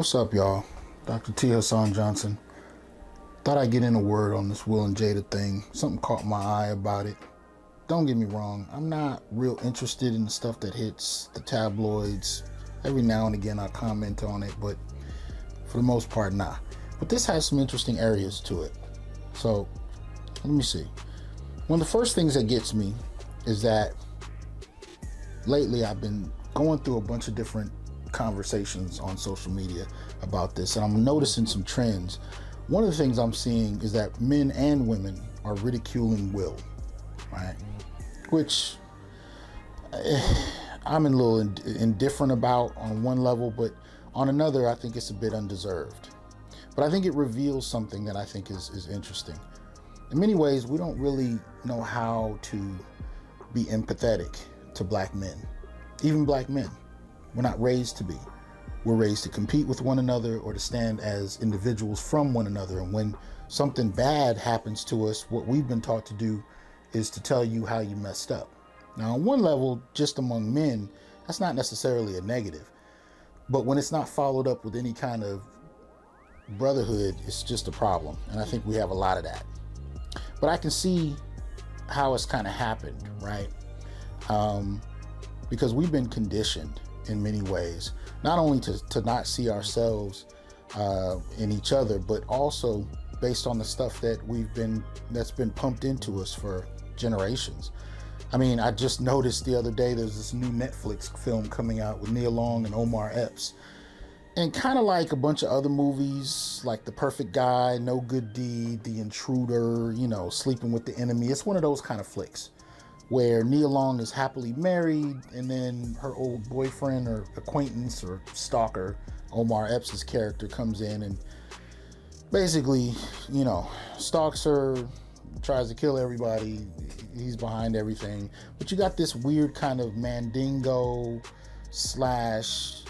What's up, y'all? Dr. T. Hassan Johnson. Thought I'd get in a word on this Will and Jada thing. Something caught my eye about it. Don't get me wrong, I'm not real interested in the stuff that hits the tabloids. Every now and again I comment on it, but for the most part, nah. But this has some interesting areas to it. So, let me see. One of the first things that gets me is that lately I've been going through a bunch of different conversations on social media about this, and I'm noticing some trends. One of the things I'm seeing is that men and women are ridiculing Will, right? Which I'm a little indifferent about on one level, but on another, I think it's a bit undeserved. But I think it reveals something that I think is interesting. In many ways, we don't really know how to be empathetic to black men, even black men. We're not raised to be. We're raised to compete with one another or to stand as individuals from one another. And when something bad happens to us, what we've been taught to do is to tell you how you messed up. Now, on one level, just among men, that's not necessarily a negative. But when it's not followed up with any kind of brotherhood, it's just a problem. And I think we have a lot of that. But I can see how it's kind of happened, right? Because we've been conditioned in many ways, not only to not see ourselves in each other, but also based on the stuff that's been pumped into us for generations. I mean, I just noticed the other day there's this new Netflix film coming out with Nia Long and Omar Epps, and kind of like a bunch of other movies like The Perfect Guy, No Good Deed, The Intruder, Sleeping with the Enemy. It's one of those kind of flicks where Nia Long is happily married, and then her old boyfriend or acquaintance or stalker, Omar Epps' character, comes in and basically, stalks her, tries to kill everybody. He's behind everything. But you got this weird kind of Mandingo slash,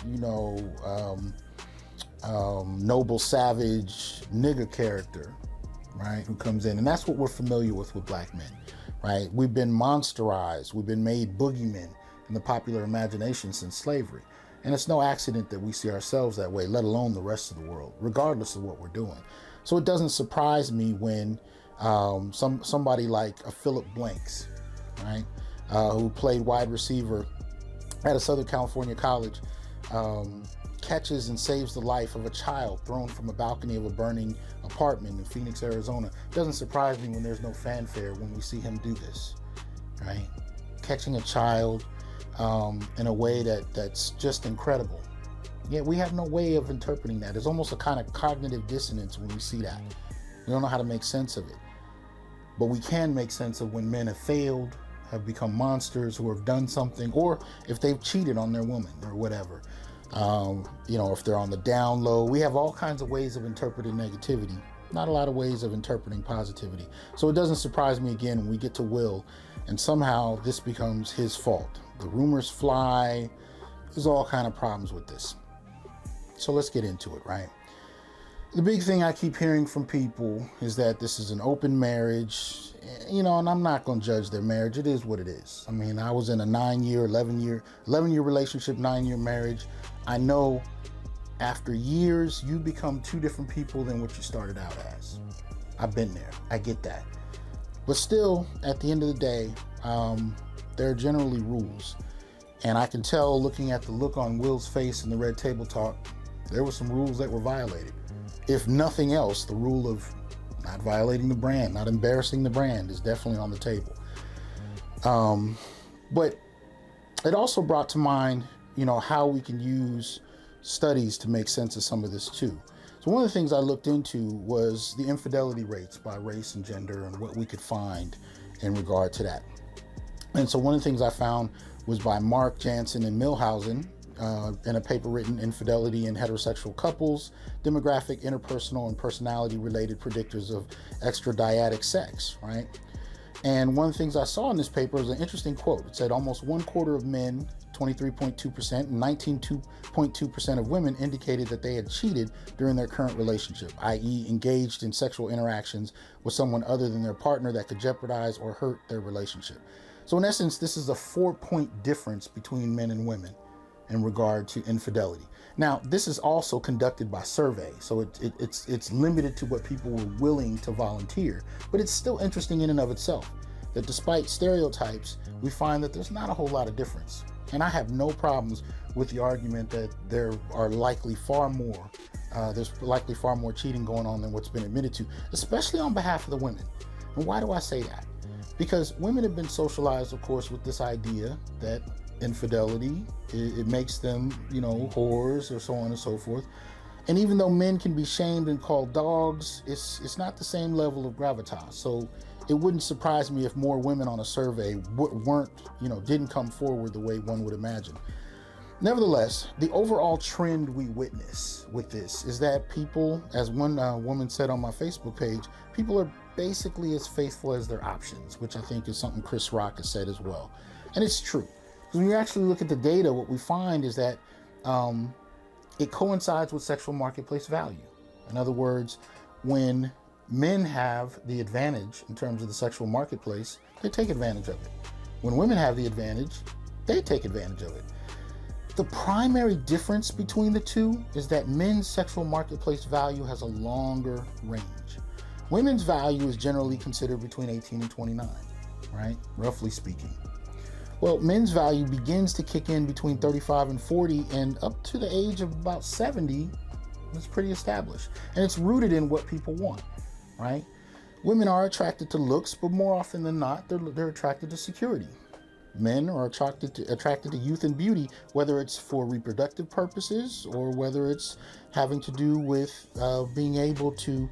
noble savage nigger character, right, who comes in. And that's what we're familiar with black men. Right? We've been monsterized. We've been made boogeymen in the popular imagination since slavery. And it's no accident that we see ourselves that way, let alone the rest of the world, regardless of what we're doing. So it doesn't surprise me when somebody like a Philip Blanks, right, who played wide receiver at a Southern California college, catches and saves the life of a child thrown from a balcony of a burning apartment in Phoenix, Arizona. It doesn't surprise me when there's no fanfare when we see him do this, right? Catching a child in a way that's just incredible. Yet we have no way of interpreting that. There's almost a kind of cognitive dissonance when we see that. We don't know how to make sense of it. But we can make sense of when men have failed, have become monsters, who have done something, or if they've cheated on their woman or whatever. If they're on the down low. We have all kinds of ways of interpreting negativity, not a lot of ways of interpreting positivity. So it doesn't surprise me again when we get to Will and somehow this becomes his fault. The rumors fly. There's all kind of problems with this. So let's get into it, right? The big thing I keep hearing from people is that this is an open marriage, and I'm not going to judge their marriage. It is what it is. I mean, I was in a 11-year relationship, 9-year marriage. I know after years, you become two different people than what you started out as. I've been there. I get that. But still, at the end of the day, there are generally rules. And I can tell, looking at the look on Will's face in the Red Table Talk, there were some rules that were violated. If nothing else, the rule of not violating the brand, not embarrassing the brand is definitely on the table. But it also brought to mind, how we can use studies to make sense of some of this too. So one of the things I looked into was the infidelity rates by race and gender and what we could find in regard to that. And so one of the things I found was by Mark Jansen and Milhausen, in a paper written Infidelity in Heterosexual Couples, Demographic, Interpersonal, and Personality-Related Predictors of Extradyadic Sex, right? And one of the things I saw in this paper was an interesting quote. It said almost 1/4 of men, 23.2%, and 19.2% of women indicated that they had cheated during their current relationship, i.e. engaged in sexual interactions with someone other than their partner that could jeopardize or hurt their relationship. So in essence, this is a 4-point difference between men and women. in regard to infidelity. Now, this is also conducted by survey, so it's limited to what people were willing to volunteer, but it's still interesting in and of itself that despite stereotypes, we find that there's not a whole lot of difference. And I have no problems with the argument that there are likely far more, there's likely far more cheating going on than what's been admitted to, especially on behalf of the women. And why do I say that? Because women have been socialized, of course, with this idea that infidelity, it makes them, whores or so on and so forth. And even though men can be shamed and called dogs, it's not the same level of gravitas. So it wouldn't surprise me if more women on a survey didn't come forward the way one would imagine. Nevertheless, the overall trend we witness with this is that people, as one woman said on my Facebook page, people are basically as faithful as their options, which I think is something Chris Rock has said as well. And it's true. When you actually look at the data, what we find is that it coincides with sexual marketplace value. In other words, when men have the advantage in terms of the sexual marketplace, they take advantage of it. When women have the advantage, they take advantage of it. The primary difference between the two is that men's sexual marketplace value has a longer range. Women's value is generally considered between 18 and 29, right? Roughly speaking. Well, men's value begins to kick in between 35 and 40, and up to the age of about 70, it's pretty established. And it's rooted in what people want, right? Women are attracted to looks, but more often than not, they're attracted to security. Men are attracted to youth and beauty, whether it's for reproductive purposes or whether it's having to do with being able to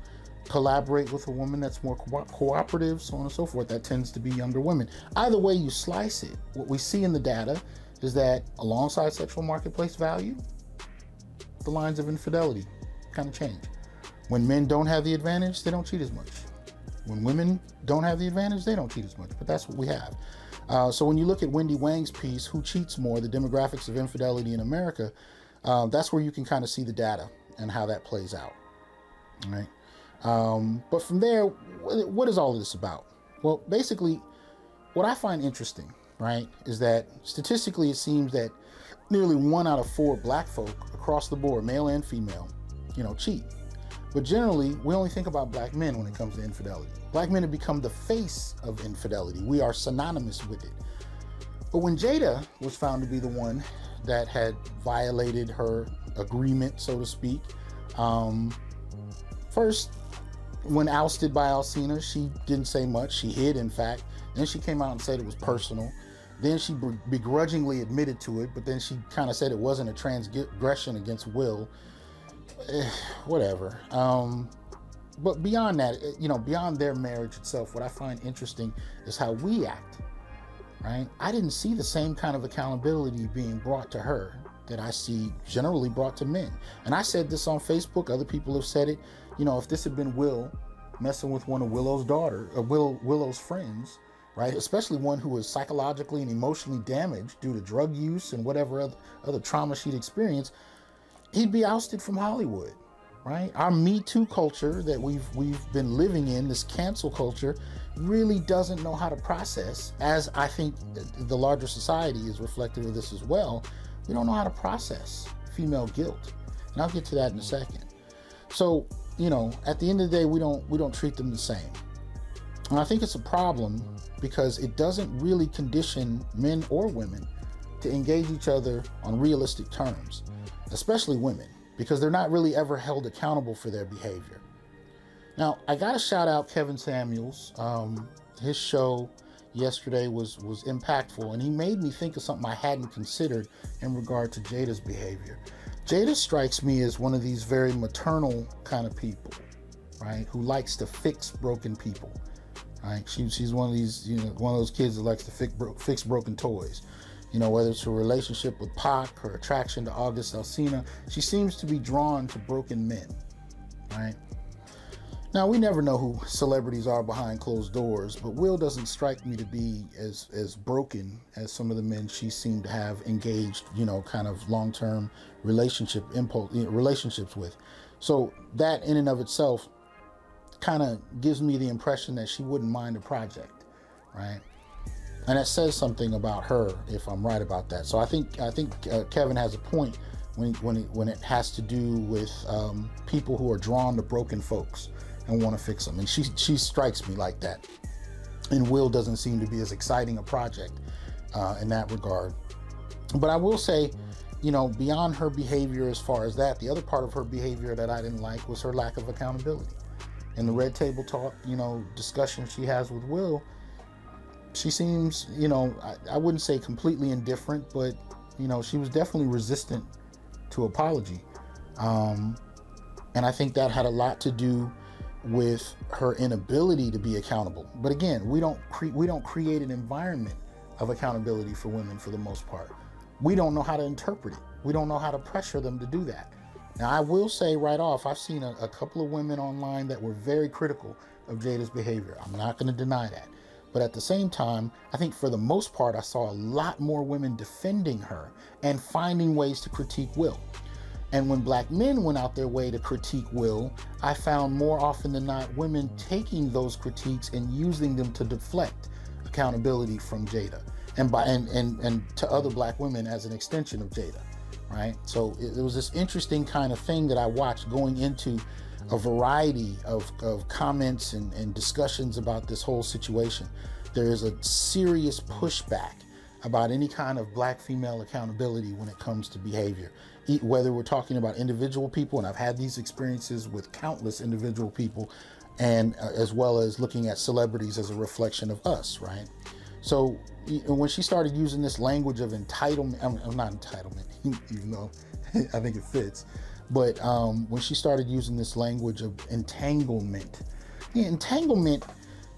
collaborate with a woman that's more cooperative, so on and so forth. That tends to be younger women. Either way you slice it, what we see in the data is that alongside sexual marketplace value, the lines of infidelity kind of change. When men don't have the advantage, they don't cheat as much. When women don't have the advantage, they don't cheat as much, but that's what we have. So when you look at Wendy Wang's piece, Who Cheats More? The Demographics of Infidelity in America, that's where you can kind of see the data and how that plays out, right? But from there, what is all of this about? Well, basically, what I find interesting, right, is that statistically it seems that nearly 1 out of 4 black folk across the board, male and female, cheat. But generally, we only think about black men when it comes to infidelity. Black men have become the face of infidelity. We are synonymous with it. But when Jada was found to be the one that had violated her agreement, so to speak, first, when ousted by Alcina, she didn't say much. She hid, in fact. Then she came out and said it was personal. Then she begrudgingly admitted to it, but then she kind of said it wasn't a transgression against will. Whatever. But beyond that, beyond their marriage itself, what I find interesting is how we act, right? I didn't see the same kind of accountability being brought to her that I see generally brought to men. And I said this on Facebook, other people have said it. If this had been Will messing with one of Willow's Willow's friends, right? Especially one who was psychologically and emotionally damaged due to drug use and whatever other trauma she'd experienced, he'd be ousted from Hollywood, right? Our Me Too culture that we've been living in, this cancel culture, really doesn't know how to process, as I think the larger society is reflective of this as well. We don't know how to process female guilt. And I'll get to that in a second. So, at the end of the day, we don't treat them the same. And I think it's a problem because it doesn't really condition men or women to engage each other on realistic terms, especially women, because they're not really ever held accountable for their behavior. Now, I got to shout out Kevin Samuels. His show yesterday was impactful, and he made me think of something I hadn't considered in regard to Jada's behavior. Jada strikes me as one of these very maternal kind of people, right, who likes to fix broken people, right? She's one of these, one of those kids that likes to fix broken toys. Whether it's her relationship with Pac, her attraction to August Alsina, she seems to be drawn to broken men, right? Now, we never know who celebrities are behind closed doors, but Will doesn't strike me to be as broken as some of the men she seemed to have engaged, kind of long-term relationships with. So that in and of itself kind of gives me the impression that she wouldn't mind a project, right? And that says something about her, if I'm right about that. So I think Kevin has a point when it has to do with people who are drawn to broken folks and want to fix them. And she strikes me like that. And Will doesn't seem to be as exciting a project in that regard. But I will say, beyond her behavior as far as that, the other part of her behavior that I didn't like was her lack of accountability. In the Red Table Talk, discussion she has with Will, she seems, I wouldn't say completely indifferent, but, she was definitely resistant to apology. And I think that had a lot to do with her inability to be accountable. But again, we don't create an environment of accountability for women for the most part. We don't know how to interpret it. We don't know how to pressure them to do that. Now, I will say right off, I've seen a couple of women online that were very critical of Jada's behavior. I'm not going to deny that. But at the same time, I think for the most part, I saw a lot more women defending her and finding ways to critique Will. And when black men went out their way to critique Will, I found more often than not women taking those critiques and using them to deflect accountability from Jada and to other black women as an extension of Jada, right? So it was this interesting kind of thing that I watched going into a variety of comments and discussions about this whole situation. There is a serious pushback about any kind of black female accountability when it comes to behavior, whether we're talking about individual people, and I've had these experiences with countless individual people, and as well as looking at celebrities as a reflection of us, right? So when she started using this language of entitlement, I'm not entitlement, even though I think it fits, but when she started using this language of entanglement, entanglement,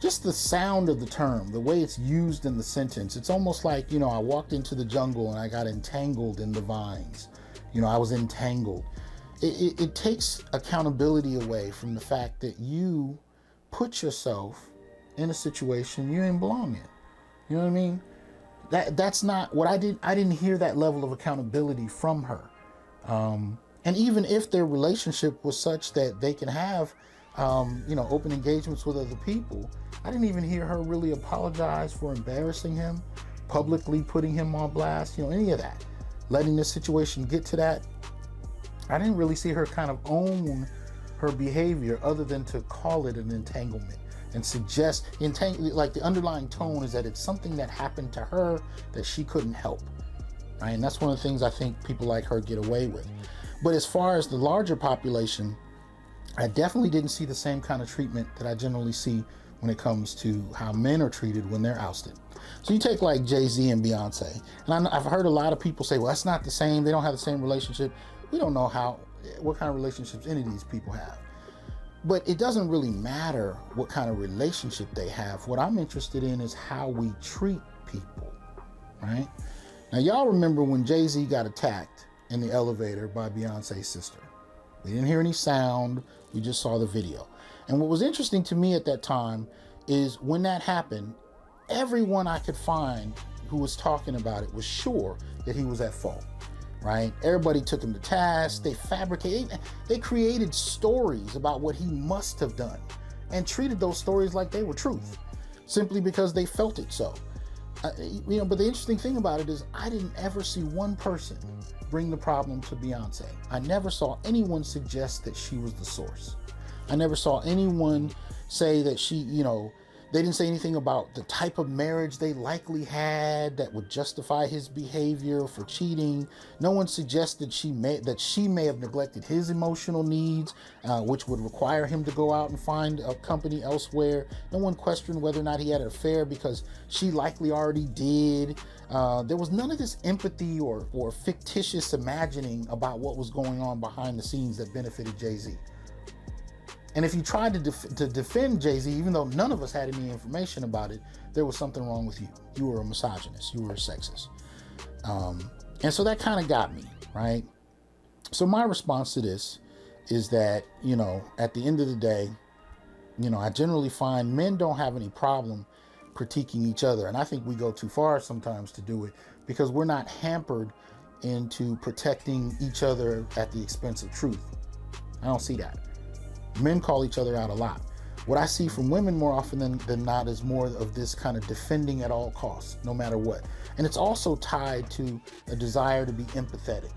just the sound of the term, the way it's used in the sentence, it's almost like, I walked into the jungle and I got entangled in the vines. I was entangled. It takes accountability away from the fact that you put yourself in a situation you didn't belong in. You know what I mean? That's not what I did. I didn't hear that level of accountability from her. And even if their relationship was such that they can have, open engagements with other people, I didn't even hear her really apologize for embarrassing him, publicly putting him on blast, any of that. Letting this situation get to that. I didn't really see her kind of own her behavior other than to call it an entanglement and suggest, like the underlying tone is that it's something that happened to her that she couldn't help, right? And that's one of the things I think people like her get away with. But as far as the larger population, I definitely didn't see the same kind of treatment that I generally see when it comes to how men are treated when they're ousted. So you take like Jay-Z and Beyonce, and I've heard a lot of people say, well, that's not the same. They don't have the same relationship. We don't know what kind of relationships any of these people have. But it doesn't really matter what kind of relationship they have. What I'm interested in is how we treat people, right? Now, y'all remember when Jay-Z got attacked in the elevator by Beyonce's sister. We didn't hear any sound. We just saw the video. And what was interesting to me at that time is when that happened, everyone I could find who was talking about it was sure that he was at fault, right? Everybody took him to task. They created stories about what he must have done and treated those stories like they were truth, simply because they felt it so. But the interesting thing about it is I didn't ever see one person bring the problem to Beyonce. I never saw anyone suggest that she was the source. I never saw anyone say that she, they didn't say anything about the type of marriage they likely had that would justify his behavior for cheating. No one suggested that she may have neglected his emotional needs, which would require him to go out and find a company elsewhere. No one questioned whether or not he had an affair because she likely already did. There was none of this empathy or fictitious imagining about what was going on behind the scenes that benefited Jay-Z. And if you tried to defend Jay-Z, even though none of us had any information about it, there was something wrong with you. You were a misogynist. You were a sexist. And so that kind of got me, right? So my response to this is that, at the end of the day, I generally find men don't have any problem critiquing each other. And I think we go too far sometimes to do it because we're not hampered into protecting each other at the expense of truth. I don't see that. Men call each other out a lot. What I see from women more often than not is more of this kind of defending at all costs, no matter what. And it's also tied to a desire to be empathetic,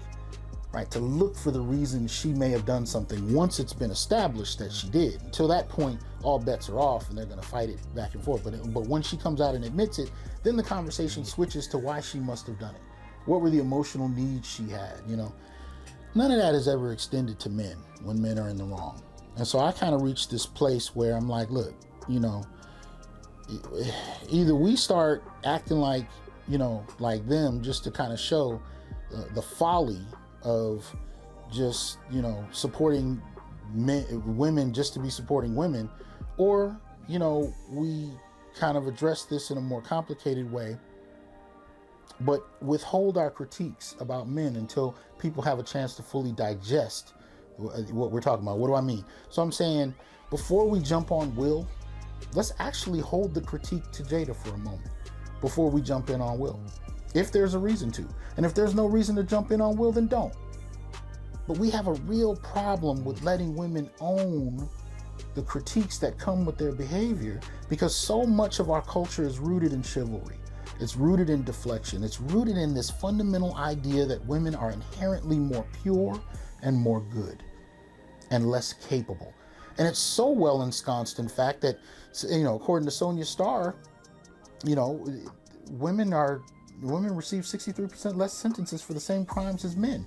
right? To look for the reason she may have done something once it's been established that she did. Until that point, all bets are off and they're going to fight it back and forth. But when she comes out and admits it, then the conversation switches to why she must have done it. What were the emotional needs she had, you know? None of that is ever extended to men when men are in the wrong. And so I kind of reached this place where I'm like, look, you know, either we start acting like, you know, like them just to kind of show the folly of just, you know, supporting women just to be supporting women, or, you know, we kind of address this in a more complicated way, but withhold our critiques about men until people have a chance to fully digest what we're talking about. What do I mean? So I'm saying, before we jump on Will, let's actually hold the critique to Jada for a moment before we jump in on Will, if there's a reason to. And if there's no reason to jump in on Will, then don't. But we have a real problem with letting women own the critiques that come with their behavior, because so much of our culture is rooted in chivalry. It's rooted in deflection. It's rooted in this fundamental idea that women are inherently more pure and more good and less capable. And it's so well ensconced, in fact, that, you know, according to Sonia Starr, you know, women receive 63% less sentences for the same crimes as men.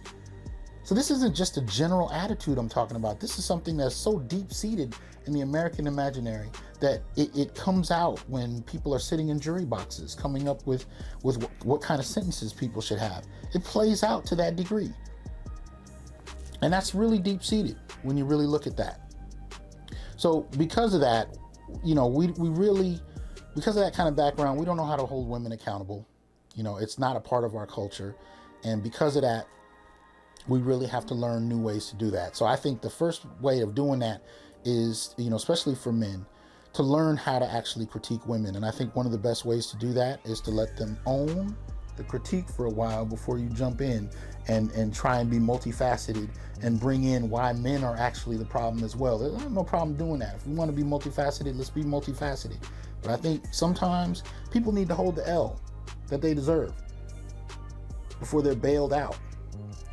So this isn't just a general attitude I'm talking about. This is something that's so deep-seated in the American imaginary that it comes out when people are sitting in jury boxes, coming up with what kind of sentences people should have. It plays out to that degree. And that's really deep-seated when you really look at that. So because of that, you know, we really, because of that kind of background, we don't know how to hold women accountable. You know, it's not a part of our culture. And because of that, we really have to learn new ways to do that. So I think the first way of doing that is, you know, especially for men, to learn how to actually critique women. And I think one of the best ways to do that is to let them own the critique for a while before you jump in and try and be multifaceted and bring in why men are actually the problem as well. There's no problem doing that. If we want to be multifaceted, let's be multifaceted. But I think sometimes people need to hold the L that they deserve before they're bailed out.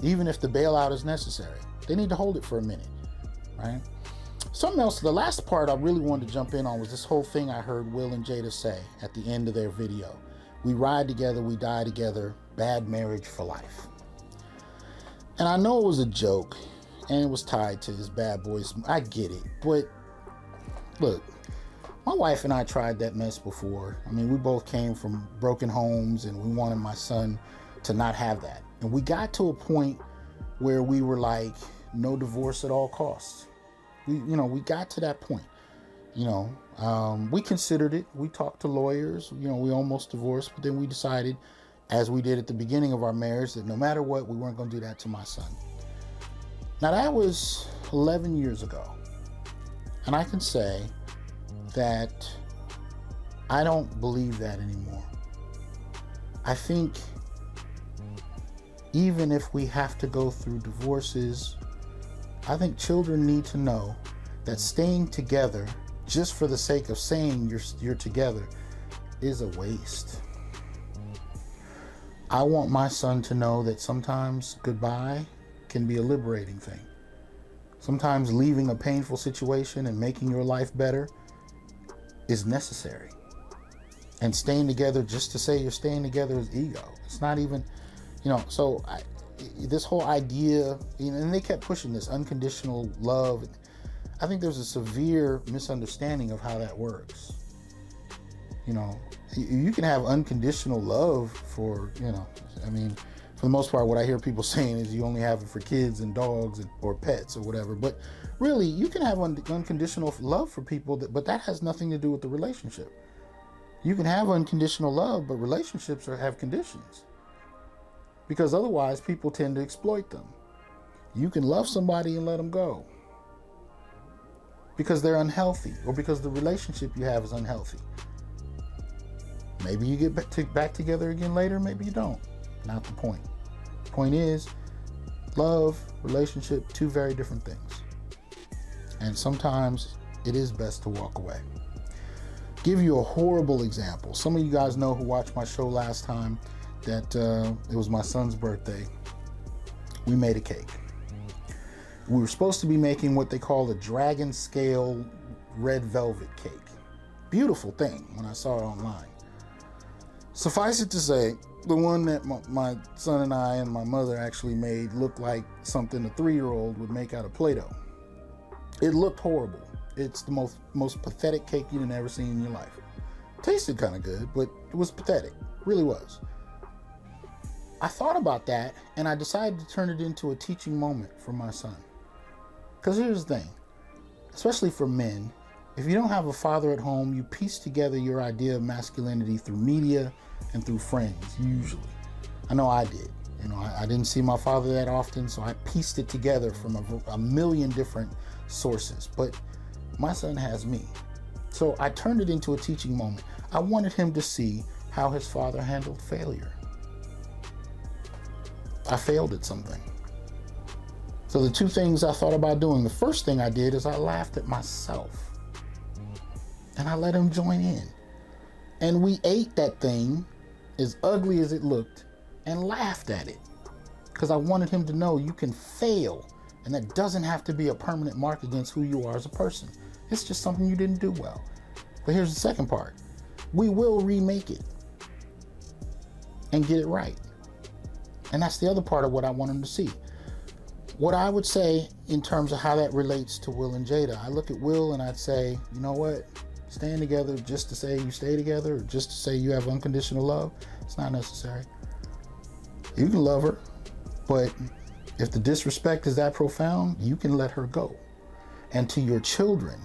Even if the bailout is necessary, they need to hold it for a minute, right? Something else, the last part I really wanted to jump in on was this whole thing I heard Will and Jada say at the end of their video. We ride together, we die together, bad marriage for life. And I know it was a joke and it was tied to his bad boys. I get it, but look, my wife and I tried that mess before. I mean, we both came from broken homes and we wanted my son to not have that. And we got to a point where we were like, no divorce at all costs. We got to that point. We considered it. We talked to lawyers. We almost divorced, but then we decided, as we did at the beginning of our marriage, that no matter what, we weren't going to do that to my son. Now, that was 11 years ago. And I can say that I don't believe that anymore. I think even if we have to go through divorces, I think children need to know that staying together just for the sake of saying you're together is a waste. I want my son to know that sometimes goodbye can be a liberating thing. Sometimes leaving a painful situation and making your life better is necessary. And staying together just to say you're staying together is ego. It's not even, so this whole idea, and they kept pushing this unconditional love. I think there's a severe misunderstanding of how that works. You can have unconditional love for, for the most part, what I hear people saying is you only have it for kids and dogs or pets or whatever. But really, you can have unconditional love for people, but that has nothing to do with the relationship. You can have unconditional love, but relationships have conditions. Because otherwise, people tend to exploit them. You can love somebody and let them go because they're unhealthy or because the relationship you have is unhealthy. Maybe you get back together again later, maybe you don't. Not the point. The point is, love, relationship, two very different things. And sometimes it is best to walk away. Give you a horrible example. Some of you guys know who watched my show last time that it was my son's birthday. We made a cake. We were supposed to be making what they call a dragon scale red velvet cake. Beautiful thing when I saw it online. Suffice it to say, the one that my son and I and my mother actually made looked like something a 3-year-old would make out of Play-Doh. It looked horrible. It's the most pathetic cake you've ever seen in your life. Tasted kind of good, but it was pathetic. It really was. I thought about that, and I decided to turn it into a teaching moment for my son. Because here's the thing, especially for men, if you don't have a father at home, you piece together your idea of masculinity through media and through friends, usually. I know I did. I didn't see my father that often, so I pieced it together from a million different sources. But my son has me. So I turned it into a teaching moment. I wanted him to see how his father handled failure. I failed at something. So the two things I thought about doing, the first thing I did is I laughed at myself. And I let him join in. And we ate that thing, as ugly as it looked, and laughed at it. Because I wanted him to know you can fail, and that doesn't have to be a permanent mark against who you are as a person. It's just something you didn't do well. But here's the second part. We will remake it and get it right. And that's the other part of what I want him to see. What I would say in terms of how that relates to Will and Jada, I look at Will and I'd say, you know what? Staying together just to say you stay together, or just to say you have unconditional love, it's not necessary. You can love her, but if the disrespect is that profound, you can let her go. And to your children,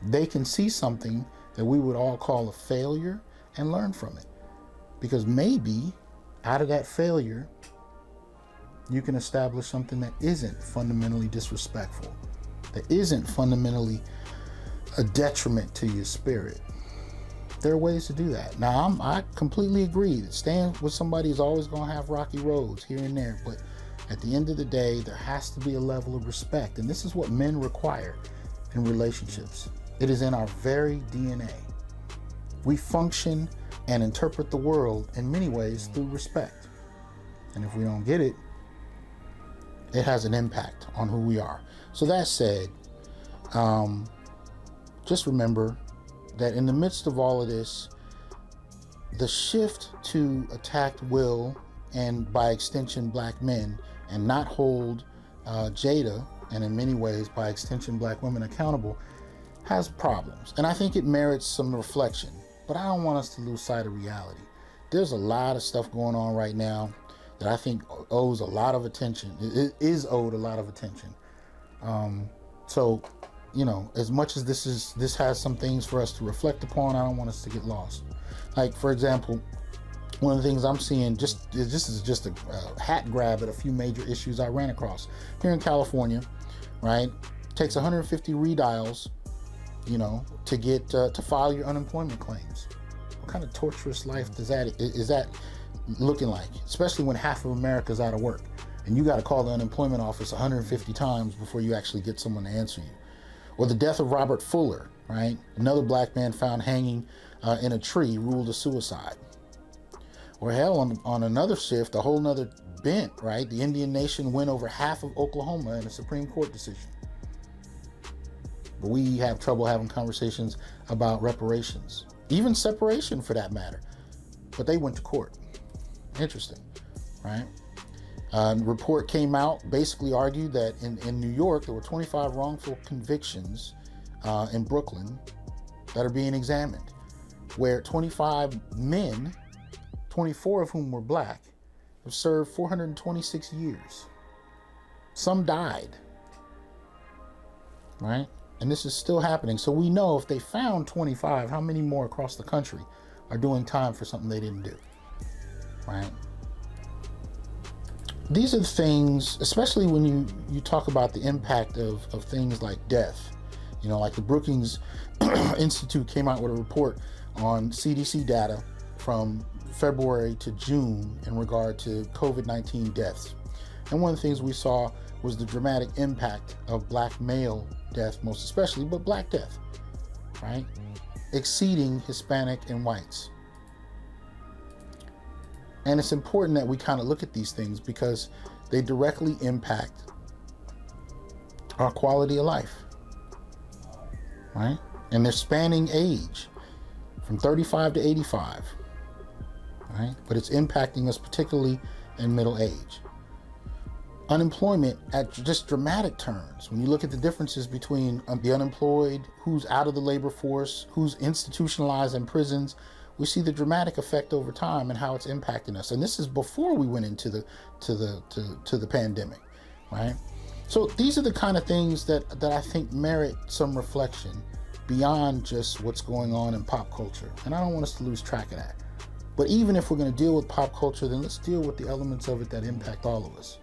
they can see something that we would all call a failure and learn from it. Because maybe out of that failure, you can establish something that isn't fundamentally disrespectful, that isn't fundamentally a detriment to your spirit. There are ways to do that. Now, I completely agree that staying with somebody is always going to have rocky roads here and there, but at the end of the day, there has to be a level of respect, and this is what men require in relationships. It is in our very DNA. We function and interpret the world in many ways through respect, and if we don't get it, it has an impact on who we are. So that said, just remember that in the midst of all of this, the shift to attack Will and by extension black men and not hold Jada, and in many ways by extension black women, accountable has problems. And I think it merits some reflection, but I don't want us to lose sight of reality. There's a lot of stuff going on right now that I think owes a lot of attention. It is owed a lot of attention. So, as much as this has some things for us to reflect upon, I don't want us to get lost. Like, for example, one of the things I'm seeing, this is just a hat grab at a few major issues I ran across. Here in California, right, it takes 150 redials, to get to file your unemployment claims. What kind of torturous life is that looking like? Especially when half of America's out of work, and you got to call the unemployment office 150 times before you actually get someone to answer you. Or the death of Robert Fuller, right? Another black man found hanging in a tree, ruled a suicide. Or hell, on another shift, a whole nother bent, right? The Indian Nation went over half of Oklahoma in a Supreme Court decision. But we have trouble having conversations about reparations, even separation for that matter. But they went to court. Interesting, right? A report came out, basically argued that in New York, there were 25 wrongful convictions in Brooklyn that are being examined, where 25 men, 24 of whom were black, have served 426 years. Some died, right? And this is still happening. So we know if they found 25, how many more across the country are doing time for something they didn't do, right? These are the things, especially when you talk about the impact of things like death. Like the Brookings Institute came out with a report on CDC data from February to June in regard to COVID-19 deaths. And one of the things we saw was the dramatic impact of black male death most especially, but Black death, right? Exceeding Hispanic and whites. And it's important that we kind of look at these things because they directly impact our quality of life, right? And they're spanning age from 35 to 85, right? But it's impacting us particularly in middle age. Unemployment at just dramatic turns. When you look at the differences between the unemployed, who's out of the labor force, who's institutionalized in prisons, we see the dramatic effect over time and how it's impacting us. And this is before we went into the pandemic, right? So these are the kind of things that I think merit some reflection beyond just what's going on in pop culture. And I don't want us to lose track of that. But even if we're going to deal with pop culture, then let's deal with the elements of it that impact all of us,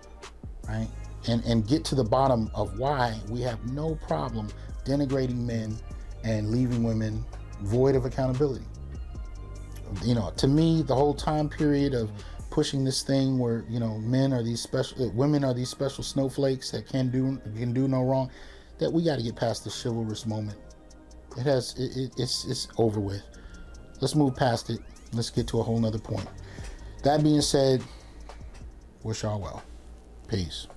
right? And get to the bottom of why we have no problem denigrating men and leaving women void of accountability. You know, to me, the whole time period of pushing this thing where, you know, women are these special snowflakes that can do no wrong, that we got to get past the chivalrous moment. It's over with. Let's move past it. Let's get to a whole nother point. That being said, wish y'all well. Peace.